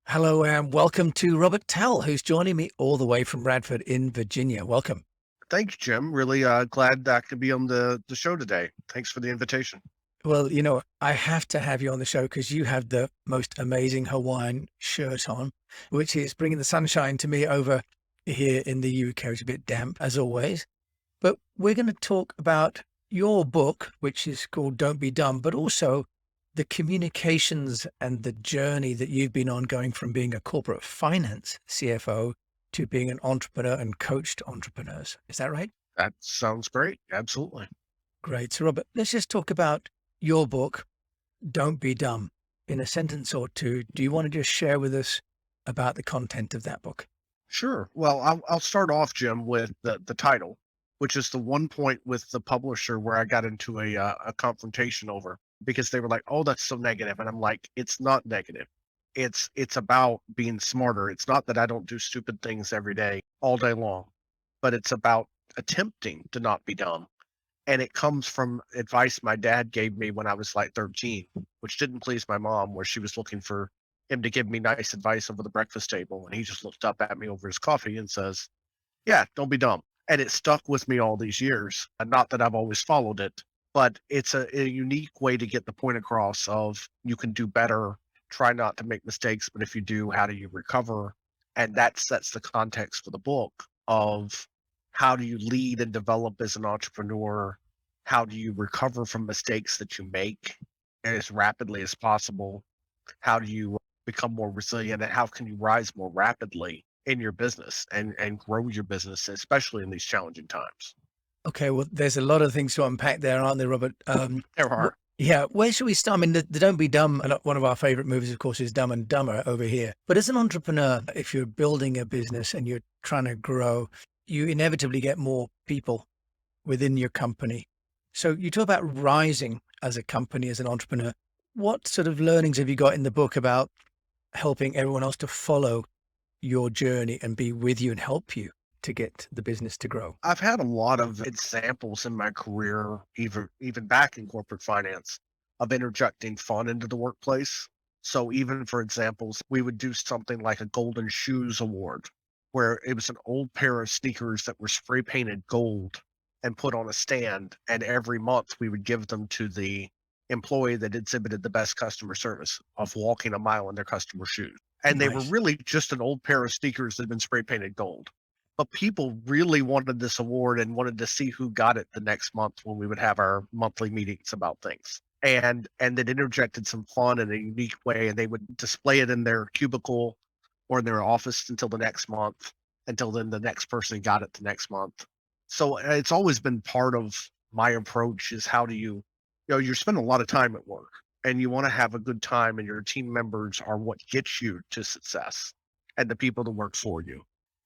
Hello and welcome to Robert Towle, who's joining me all the way from Radford in Virginia. Welcome. Thanks, Jim. Really glad that I could be on the show today. Thanks for the invitation. Well, I have to have you on the show because you have the most amazing Hawaiian shirt on, which is bringing the sunshine to me over here in the UK. It's a bit damp as always, but we're going to talk about your book, which is called Don't Be Dumb, but also the communications and the journey that you've been on going from being a corporate finance CFO to being an entrepreneur and coach to entrepreneurs. Is that right? That sounds great. Absolutely. Great. So, Robert, let's just talk about your book, Don't Be Dumb, in a sentence or two. Do you want to just share with us about the content of that book? Sure. Well, I'll start off, Jim, with the title, which is the one point with the publisher where I got into a confrontation over because they were like, "Oh, that's so negative," and I'm like, "It's not negative. It's about being smarter. It's not that I don't do stupid things every day, all day long, but it's about attempting to not be dumb." And it comes from advice my dad gave me when I was like 13, which didn't please my mom, where she was looking for him to give me nice advice over the breakfast table. And he just looked up at me over his coffee and says, "Yeah, don't be dumb." And it stuck with me all these years. And not that I've always followed it, but it's a unique way to get the point across of you can do better, try not to make mistakes, but if you do, how do you recover? And that sets the context for the book of how do you lead and develop as an entrepreneur? How do you recover from mistakes that you make as rapidly as possible? How do you become more resilient, and how can you rise more rapidly in your business and grow your business, especially in these challenging times? Okay, well, there's a lot of things to unpack there, aren't there, Robert? There are. Yeah, where should we start? I mean, the Don't Be Dumb, and one of our favorite movies, of course, is Dumb and Dumber over here. But as an entrepreneur, if you're building a business and you're trying to grow, you inevitably get more people within your company. So you talk about rising as a company, as an entrepreneur. What sort of learnings have you got in the book about helping everyone else to follow your journey and be with you and help you to get the business to grow? I've had a lot of examples in my career, even back in corporate finance, of interjecting fun into the workplace. So even for examples, we would do something like a golden shoes award, where it was an old pair of sneakers that were spray painted gold and put on a stand. And every month we would give them to the employee that exhibited the best customer service of walking a mile in their customer shoes. And they were Nice. really just an old pair of sneakers that had been spray painted gold, but people really wanted this award and wanted to see who got it the next month when we would have our monthly meetings about things. And it interjected some fun in a unique way, and they would display it in their cubicle or in their office until the next month, until then the next person got it the next month. So it's always been part of my approach is how do you're spending a lot of time at work and you want to have a good time, and your team members are what gets you to success and the people that work for you.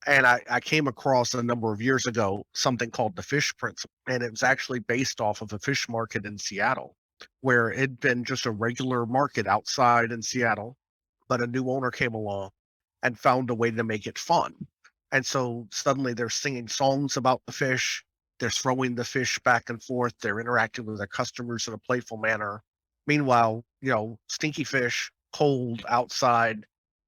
And I came across a number of years ago something called the fish principle. And it was actually based off of a fish market in Seattle, where it'd been just a regular market outside in Seattle, but a new owner came along and found a way to make it fun. And so suddenly they're singing songs about the fish, they're throwing the fish back and forth, they're interacting with their customers in a playful manner. Meanwhile, stinky fish, cold outside,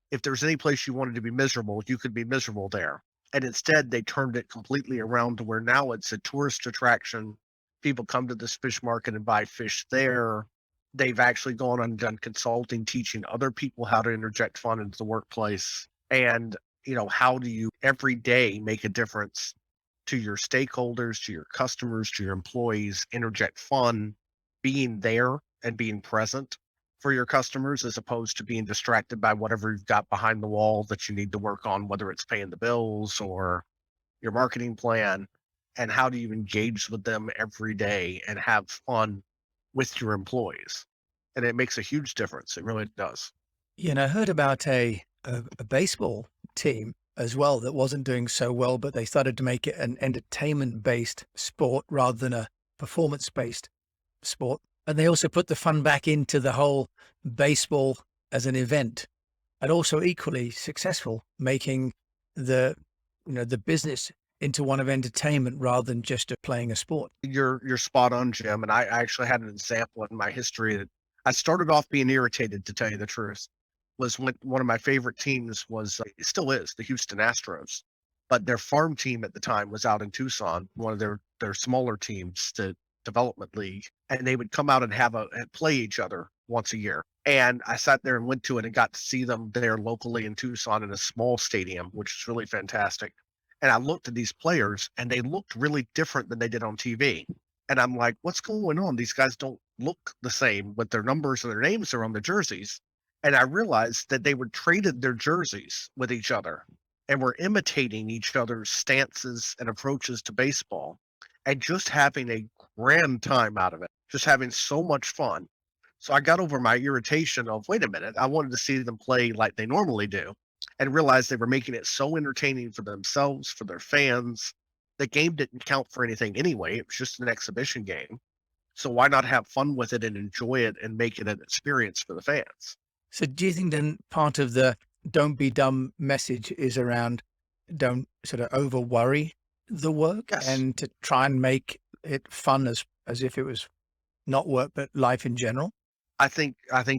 if there's any place you wanted to be miserable, you could be miserable there. And instead, they turned it completely around to where now it's a tourist attraction. People come to this fish market and buy fish there. They've actually gone and done consulting, teaching other people how to interject fun into the workplace. And, how do you every day make a difference to your stakeholders, to your customers, to your employees, interject fun, being there and being present for your customers as opposed to being distracted by whatever you've got behind the wall that you need to work on, whether it's paying the bills or your marketing plan. And how do you engage with them every day and have fun with your employees? And it makes a huge difference. It really does. I heard about a baseball team as well that wasn't doing so well, but they started to make it an entertainment-based sport rather than a performance-based sport. And they also put the fun back into the whole baseball as an event, and also equally successful, making the business into one of entertainment rather than just playing a sport. You're spot on, Jim. And I actually had an example in my history that I started off being irritated, to tell you the truth. was when one of my favorite teams was, it still is, the Houston Astros. But their farm team at the time was out in Tucson, one of their smaller teams, the development league, and they would come out and have a and play each other once a year. And I sat there and went to it and got to see them there locally in Tucson in a small stadium, which is really fantastic. And I looked at these players and they looked really different than they did on TV. And I'm like, what's going on? These guys don't look the same, but their numbers and their names are on the jerseys. And I realized that they were traded their jerseys with each other and were imitating each other's stances and approaches to baseball and just having a grand time out of it, just having so much fun. So I got over my irritation of, wait a minute, I wanted to see them play like they normally do and realized they were making it so entertaining for themselves, for their fans. The game didn't count for anything anyway. It was just an exhibition game. So why not have fun with it and enjoy it and make it an experience for the fans? So do you think then part of the "don't be dumb" message is around don't sort of over worry the work Yes, and to try and make it fun as if it was not work, but life in general? I think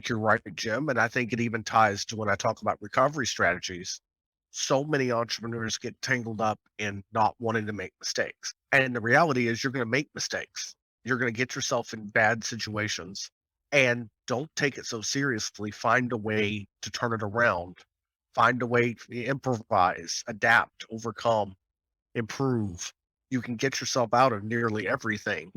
you're right, Jim, and I think it even ties to when I talk about recovery strategies. So many entrepreneurs get tangled up in not wanting to make mistakes. And the reality is you're going to make mistakes. You're going to get yourself in bad situations and don't take it so seriously. Find a way to turn it around. Find a way to improvise, adapt, overcome, improve. You can get yourself out of nearly everything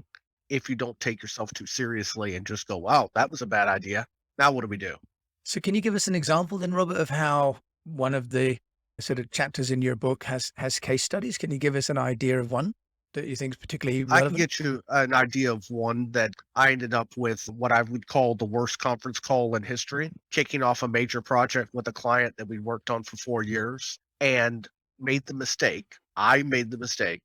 if you don't take yourself too seriously and just go, wow, that was a bad idea. Now what do we do? So can you give us an example then, Robert, of how one of the sort of chapters in your book has case studies? Can you give us an idea of one that you think is particularly I can relevant? get you an idea of one that I ended up with what I would call the worst conference call in history, kicking off a major project with a client that we worked on for 4 years and made the mistake. I made the mistake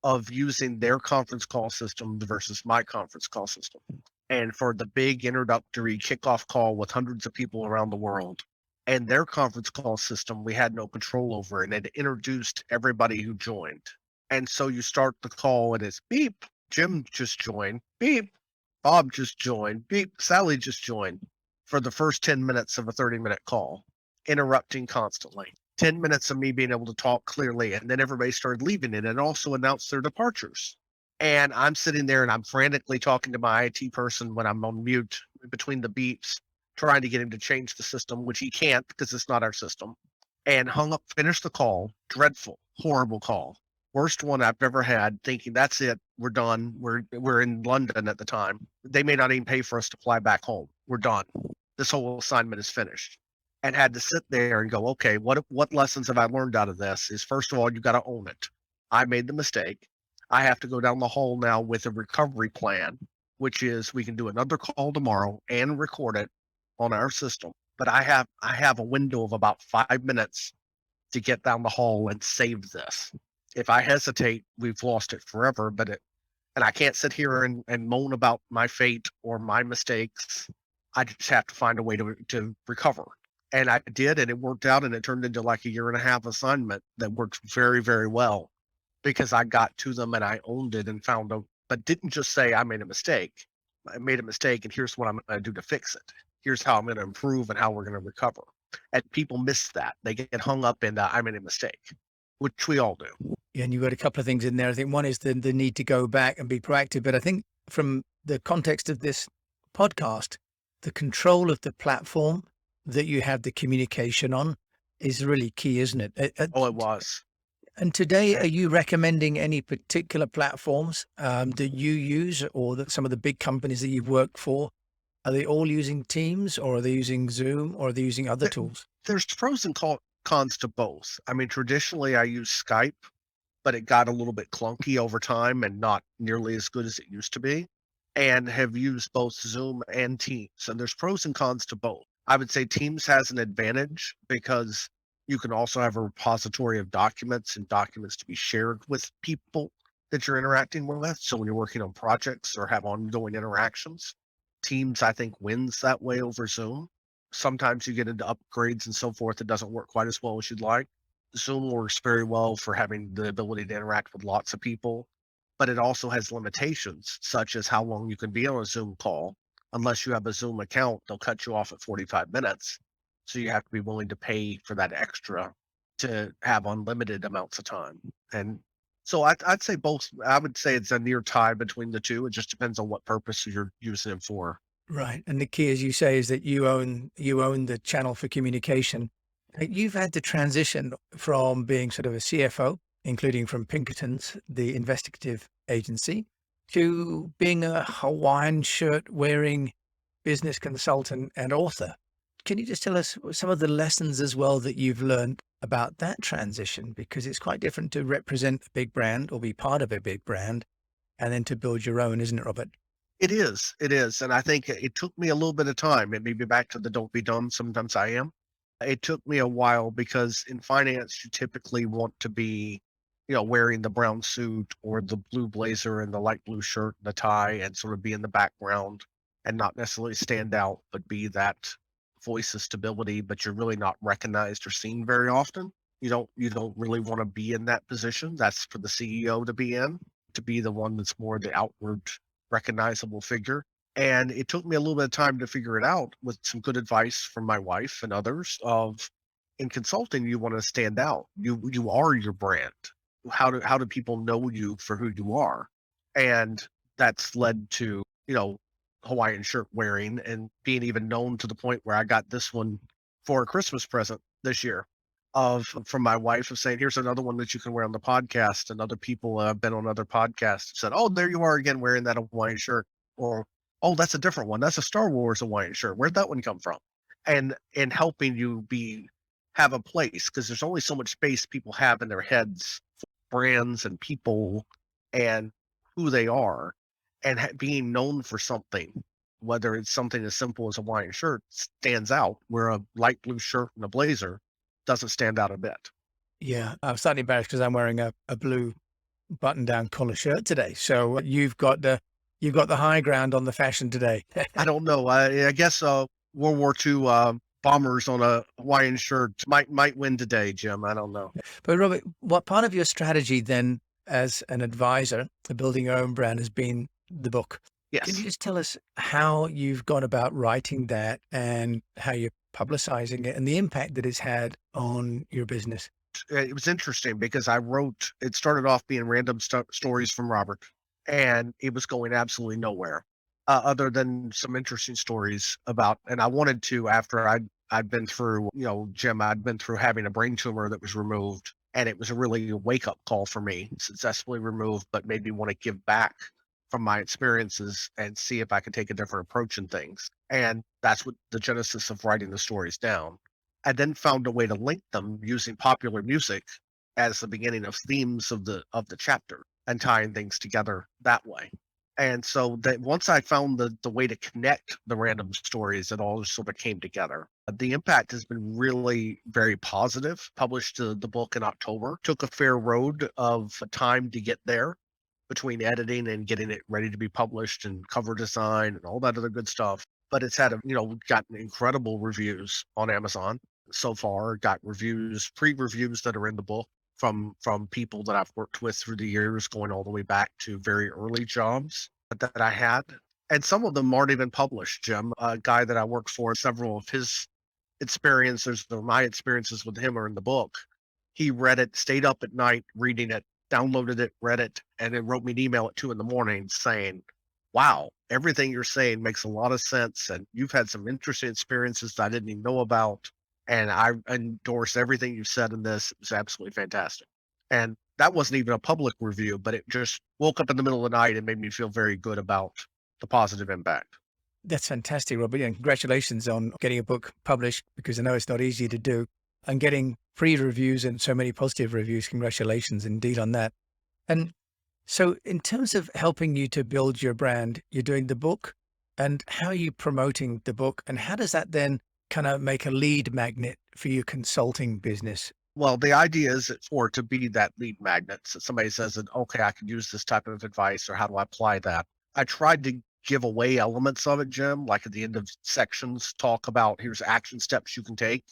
of using their conference call system versus my conference call system. And for the big introductory kickoff call with hundreds of people around the world, and their conference call system, we had no control over, and it introduced everybody who joined. And so you start the call and it's beep, Jim just joined, beep, Bob just joined, beep, Sally just joined for the first 10 minutes of a 30-minute call, interrupting constantly. 10 minutes of me being able to talk clearly, and then everybody started leaving it and also announced their departures. And I'm sitting there and I'm frantically talking to my IT person when I'm on mute between the beeps, trying to get him to change the system, which he can't because it's not our system. And hung up, finished the call. Dreadful, horrible call. Worst one I've ever had, thinking that's it, we're done. We're in London at the time. They may not even pay for us to fly back home. We're done. This whole assignment is finished. And had to sit there and go, okay, what lessons have I learned out of this? Is first of all, you got to own it. I made the mistake. I have to go down the hall now with a recovery plan, which is we can do another call tomorrow and record it on our system. But I have a window of about 5 minutes to get down the hall and save this. If I hesitate, we've lost it forever. And I can't sit here and moan about my fate or my mistakes. I just have to find a way to recover. And I did, and it worked out, and it turned into like a year and a half assignment that worked very, very well because I got to them and I owned it and found a, but didn't just say I made a mistake. I made a mistake, and here's what I'm going to do to fix it. Here's how I'm going to improve and how we're going to recover. And people miss that. They get hung up in I made a mistake, which we all do. Yeah, and you've got a couple of things in there. I think one is the need to go back and be proactive. But I think from the context of this podcast, the control of the platform that you have the communication on is really key, isn't it? Oh, it was. And today, are you recommending any particular platforms that you use or that some of the big companies that you've worked for? Are they all using Teams or are they using Zoom or are they using other Th- tools? There's pros and cons to both. I mean, traditionally I use Skype, but it got a little bit clunky over time and not nearly as good as it used to be, and have used both Zoom and Teams. And there's pros and cons to both. I would say Teams has an advantage because you can also have a repository of documents and documents to be shared with people that you're interacting with. So when you're working on projects or have ongoing interactions, Teams, I think, wins that way over Zoom. Sometimes you get into upgrades and so forth, it doesn't work quite as well as you'd like. Zoom works very well for having the ability to interact with lots of people, but it also has limitations, such as how long you can be on a Zoom call. Unless you have a Zoom account, they'll cut you off at 45 minutes. So you have to be willing to pay for that extra to have unlimited amounts of time. And so I'd say both. I would say it's a near tie between the two. It just depends on what purpose you're using it for. Right. And the key, as you say, is that you own the channel for communication. You've had to transition from being sort of a CFO, including from Pinkerton's, the investigative agency, to being a Hawaiian shirt wearing business consultant and author. Can you just tell us some of the lessons as well that you've learned about that transition? Because it's quite different to represent a big brand or be part of a big brand and then to build your own, isn't it, Robert? It is, and I think it took me a little bit of time. It may be back to the don't be dumb. Sometimes I am. It took me a while because in finance, you typically want to be, wearing the brown suit or the blue blazer and the light blue shirt and the tie and sort of be in the background and not necessarily stand out, but be that voice of stability, but you're really not recognized or seen very often. You don't really want to be in that position. That's for the CEO to be in, to be the one that's more the outward recognizable figure. And it took me a little bit of time to figure it out with some good advice from my wife and others of in consulting, you want to stand out. You are your brand. How do people know you for who you are? And that's led to, Hawaiian shirt wearing and being even known to the point where I got this one for a Christmas present this year of from my wife of saying, here's another one that you can wear on the podcast. And other people have been on other podcasts said, oh, there you are again wearing that Hawaiian shirt. Or, oh, that's a different one. That's a Star Wars Hawaiian shirt. Where'd that one come from? And helping you be have a place because there's only so much space people have in their heads for brands and people and who they are and being known for something, whether it's something as simple as a Hawaiian shirt, stands out, where a light blue shirt and a blazer doesn't stand out a bit. Yeah, I'm slightly embarrassed because I'm wearing a blue button-down collar shirt today. So you've got the high ground on the fashion today. I don't know. I guess World War II bombers on a Hawaiian shirt might win today, Jim. I don't know. But Robert, what part of your strategy then as an advisor to building your own brand has been the book? Can you Yes. just tell us how you've gone about writing that and how you're publicizing it and the impact that it's had on your business? It was interesting because it started off being random stories from Robert, and it was going absolutely nowhere other than some interesting stories about. And I wanted to, after I'd been through, Jim, I'd been through having a brain tumor that was removed, and it was a really wake up call for me, successfully removed, but made me want to give back from my experiences and see if I could take a different approach in things. And that's what the genesis of writing the stories down. I then found a way to link them using popular music as the beginning of themes of the chapter and tying things together that way. And so that once I found the way to connect the random stories, it all sort of came together. The impact has been really very positive. Published the book in October. Took a fair road of time to get there between editing and getting it ready to be published and cover design and all that other good stuff. But it's had gotten incredible reviews on Amazon so far. Got reviews, pre-reviews that are in the book from people that I've worked with through the years, going all the way back to very early jobs that I had. And some of them aren't even published, Jim. A guy that I worked for, several of his experiences or my experiences with him are in the book. He read it, stayed up at night reading it, downloaded it, read it, and then wrote me an email at 2 in the morning saying, wow, everything you're saying makes a lot of sense. And you've had some interesting experiences that I didn't even know about. And I endorse everything you said in this. It was absolutely fantastic. And that wasn't even a public review, but it just woke up in the middle of the night and made me feel very good about the positive impact. That's fantastic, Robert. And congratulations on getting a book published because I know it's not easy to do and getting free reviews and so many positive reviews. Congratulations indeed on that. And so, in terms of helping you to build your brand, you're doing the book, and how are you promoting the book? And how does that then kind of make a lead magnet for your consulting business? Well, the idea is for it to be that lead magnet. So somebody says that, okay, I could use this type of advice, or how do I apply that? I tried to give away elements of it, Jim, like at the end of sections, talk about here's action steps you can take.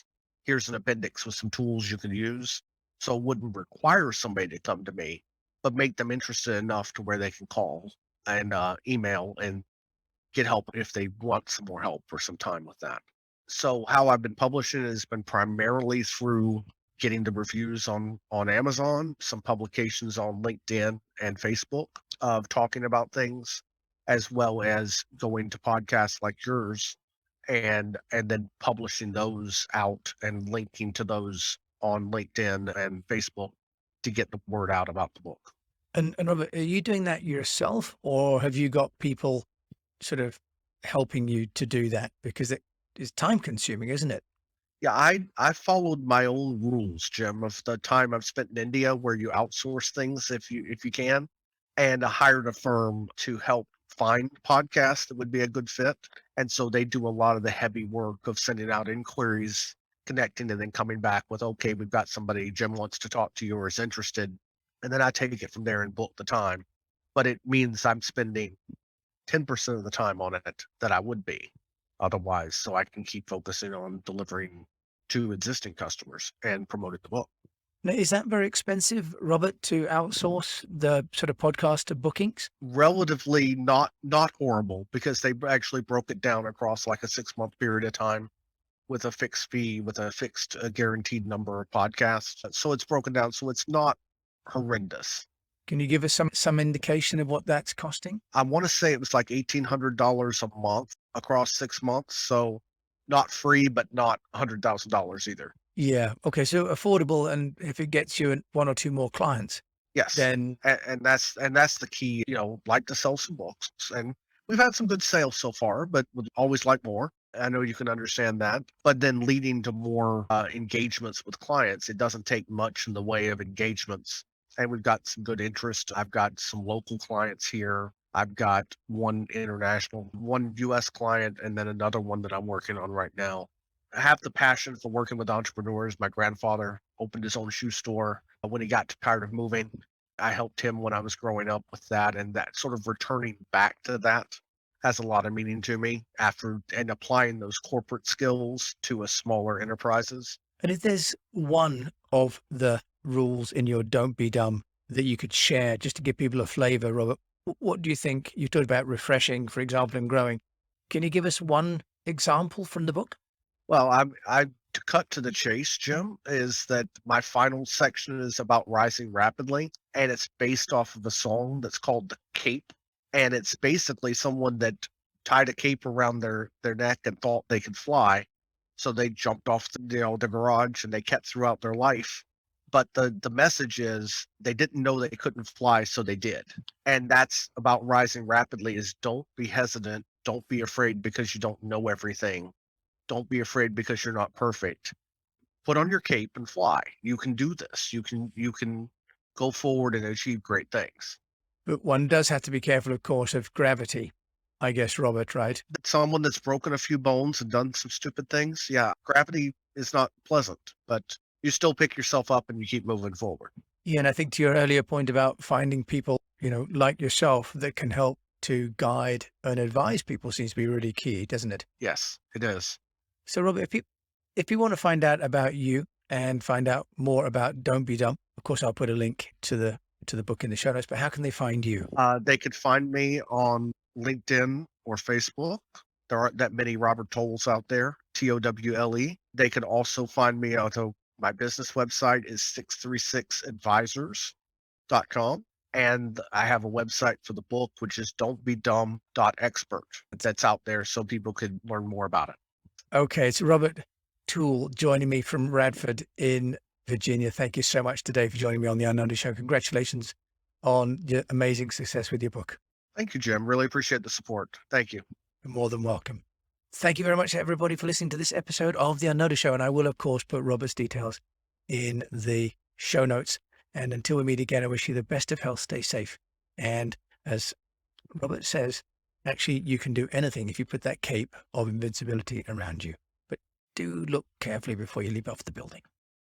Here's an appendix with some tools you can use. So it wouldn't require somebody to come to me, but make them interested enough to where they can call and email and get help if they want some more help or some time with that. So how I've been publishing has been primarily through getting the reviews on Amazon, some publications on LinkedIn and Facebook of talking about things, as well as going to podcasts like yours and then publishing those out and linking to those on LinkedIn and Facebook to get the word out about the book. And Robert, are you doing that yourself, or have you got people sort of helping you to do that? Because it is time consuming, isn't it? Yeah, I followed my own rules, Jim, of the time I've spent in India where you outsource things if you can, and I hired a firm to help find podcasts that would be a good fit. And so they do a lot of the heavy work of sending out inquiries, connecting, and then coming back with, okay, we've got somebody Jim wants to talk to you or is interested. And then I take it from there and book the time. But it means I'm spending 10% of the time on it that I would be otherwise, so I can keep focusing on delivering to existing customers and promoting the book. Now, is that very expensive, Robert, to outsource the sort of podcast bookings? Relatively not horrible because they actually broke it down across like a 6-month period of time with a fixed fee, with a fixed guaranteed number of podcasts. So it's broken down, so it's not horrendous. Can you give us some indication of what that's costing? I want to say it was like $1,800 a month across 6 months. So not free, but not $100,000 either. Yeah. Okay. So affordable, and if it gets you one or two more clients, Yes. then And that's the key, like to sell some books. And we've had some good sales so far, but would always like more. I know you can understand that. But then leading to more engagements with clients, it doesn't take much in the way of engagements. And we've got some good interest. I've got some local clients here. I've got one international, one US client, and then another one that I'm working on right now. I have the passion for working with entrepreneurs. My grandfather opened his own shoe store when he got tired of moving. I helped him when I was growing up with that, and that sort of returning back to that has a lot of meaning to me after and applying those corporate skills to a smaller enterprises. and if there's one of the rules in your Don't Be Dumb that you could share just to give people a flavor, Robert, what do you think? You talked about refreshing, for example, and growing. Can you give us one example from the book? Well, I to cut to the chase, Jim, is that my final section is about rising rapidly, and it's based off of a song that's called "The Cape," and it's basically someone that tied a cape around their neck and thought they could fly, so they jumped off the garage and they kept throughout their life. But the message is they didn't know they couldn't fly, so they did, and that's about rising rapidly. Is don't be hesitant, don't be afraid because you don't know everything, don't be afraid because you're not perfect. Put on your cape and fly. You can do this. You can go forward and achieve great things. But one does have to be careful, of course, of gravity, I guess, Robert, right? Someone that's broken a few bones and done some stupid things, yeah, gravity is not pleasant, but you still pick yourself up and you keep moving forward. Yeah, and I think to your earlier point about finding people, like yourself that can help to guide and advise people seems to be really key, doesn't it? Yes, it is. So, Robert, if you want to find out about you and find out more about Don't Be Dumb, of course, I'll put a link to the book in the show notes. But how can they find you? They could find me on LinkedIn or Facebook. There aren't that many Robert Towles out there, Towle. They could also find me, although my business website is 636advisors.com. And I have a website for the book, which is don'tbedumb.expert. That's out there so people could learn more about it. Okay, it's Robert Towle joining me from Radford in Virginia. Thank you so much today for joining me on the Unknown Show. Congratulations on your amazing success with your book. Thank you, Jim. Really appreciate the support. Thank you. You're more than welcome. Thank you very much, everybody, for listening to this episode of The Unknown Show. And I will, of course, put Robert's details in the show notes. And until we meet again, I wish you the best of health. Stay safe. And as Robert says, actually, you can do anything if you put that cape of invincibility around you. But do look carefully before you leap off the building.